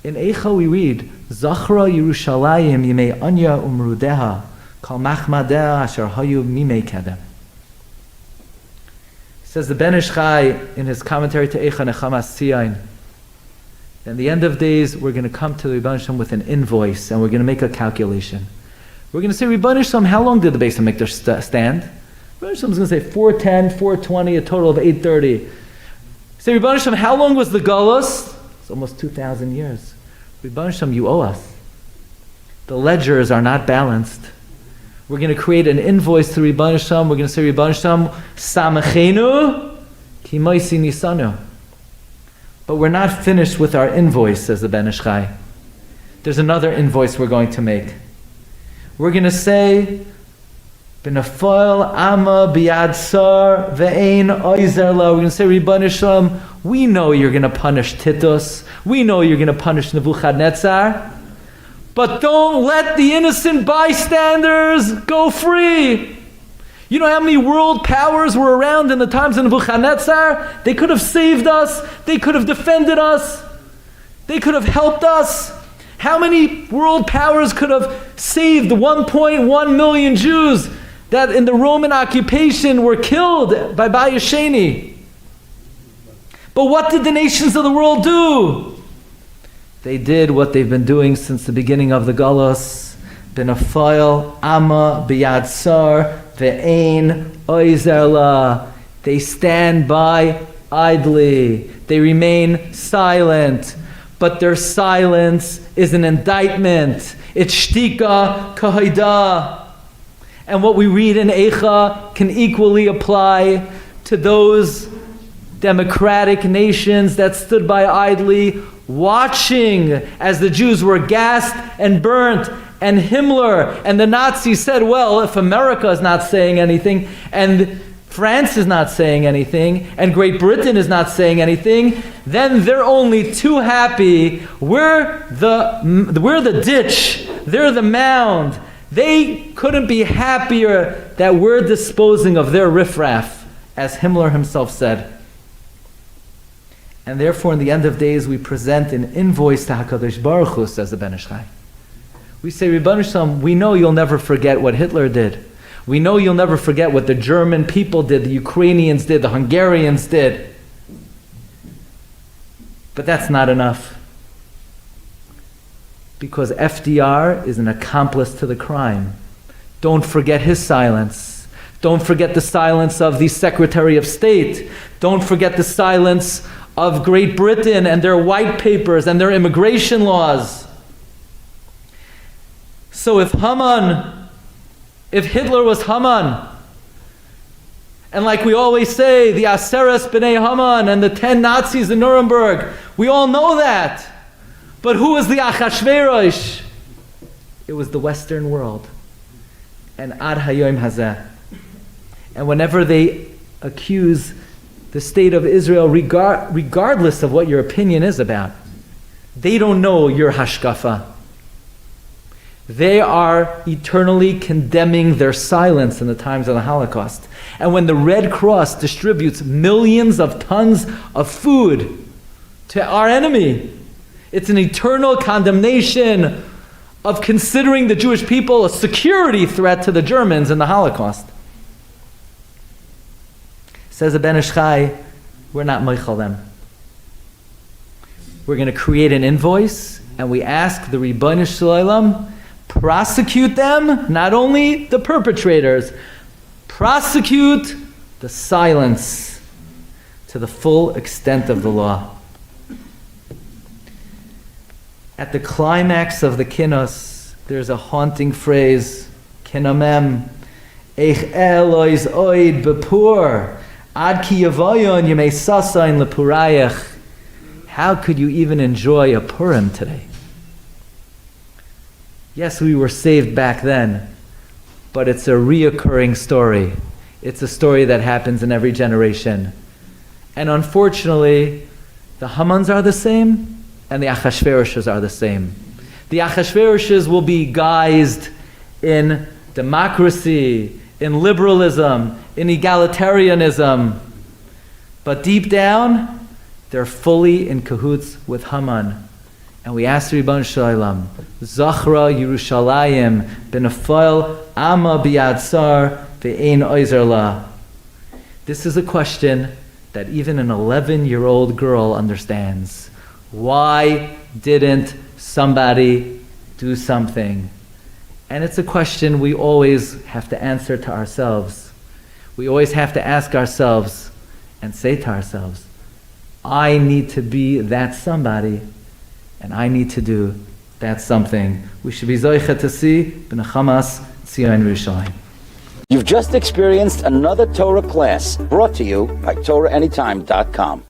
In Eicha we read, Zachra Yerushalayim Yimei Anya Umrudeha Kal Machmadeh Asher Hayu Mimei Kedem. Says the Ben Ish Chai in his commentary to Eicha Nekamah Siyain. At the end of days, we're going to come to the Rebbeinu Shalom with an invoice, and we're going to make a calculation. We're going to say, Rebbeinu Shalom, how long did the Beis Hamikdash stand? Rebbeinu Shalom is going to say 410, 420, a total of 830. Say, Rebbeinu Shalom, how long was the Galus? It's almost 2,000 years. Rebbeinu Shalom, you owe us. The ledgers are not balanced. We're going to create an invoice to Rebbeinu Shalom. We're going to say, Rebbeinu Shalom, Samachenu ki moisi nisanu. But we're not finished with our invoice, says the Ben Ish Chai. There's another invoice we're going to make. We're going to say, B'nafal ama biyad sar ve'ein oizer la. We're going to say, Rebbeinu Shalom, we know you're going to punish Titus. We know you're going to punish Nebuchadnezzar. But don't let the innocent bystanders go free. You know how many world powers were around in the times of Nebuchadnezzar? They could have saved us. They could have defended us. They could have helped us. How many world powers could have saved the 1.1 million Jews that in the Roman occupation were killed by Bayesheni? But what did the nations of the world do? They did what they've been doing since the beginning of the Galus. B'nafal ama biyad sar ve'ein oizer la. They stand by idly. They remain silent. But their silence is an indictment. It's shtika kahida. And what we read in Eicha can equally apply to those democratic nations that stood by idly, watching as the Jews were gassed and burnt, and Himmler and the Nazis said, well, if America is not saying anything, and France is not saying anything, and Great Britain is not saying anything, then they're only too happy. We're the ditch. They're the mound. They couldn't be happier that we're disposing of their riffraff, as Himmler himself said. And therefore, in the end of days, we present an invoice to HaKadosh Baruch Hu, says the Ben Ish Chai. We say, Rebbeinu Shalom, we know you'll never forget what Hitler did. We know you'll never forget what the German people did, the Ukrainians did, the Hungarians did. But that's not enough. Because FDR is an accomplice to the crime. Don't forget his silence. Don't forget the silence of the Secretary of State. Don't forget the silence of Great Britain and their white papers and their immigration laws. So if Hitler was Haman, and like we always say, the Aseres B'nai Haman and the 10 Nazis in Nuremberg, we all know that. But who was the Achashverosh? It was the Western world. And Ad Hayom Hazeh. And whenever they accuse the state of Israel, regardless of what your opinion is about, they don't know your hashkafa. They are eternally condemning their silence in the times of the Holocaust. And when the Red Cross distributes millions of tons of food to our enemy, it's an eternal condemnation of considering the Jewish people a security threat to the Germans in the Holocaust. Says the Ben Ish Chai, we're not meichel them. We're going to create an invoice, and we ask the Ribono Shel Olam, prosecute them, not only the perpetrators, prosecute the silence to the full extent of the law. At the climax of the Kinnos, there's a haunting phrase, Kinamem, Eich Elois oid bepur, Ad ki yavayon yemei sasayin lepurayach. How could you even enjoy a Purim today? Yes, we were saved back then, but it's a reoccurring story. It's a story that happens in every generation. And unfortunately, the Hamans are the same, and the Achashveroshes are the same. The Achashveroshes will be guised in democracy, in liberalism, in egalitarianism. But deep down, they're fully in cahoots with Haman. And we ask the Rebbeinu Shalom, Zachra Yerushalayim b'nafal ama b'yad ve'ein oizer la. This is a question that even an 11-year-old girl understands. Why didn't somebody do something? And it's a question we always have to answer to ourselves. We always have to ask ourselves and say to ourselves, I need to be that somebody, and I need to do that something. We should be zoicha to see b'nechamas Tzion Yerushalayim. You've just experienced another Torah class brought to you by TorahAnytime.com.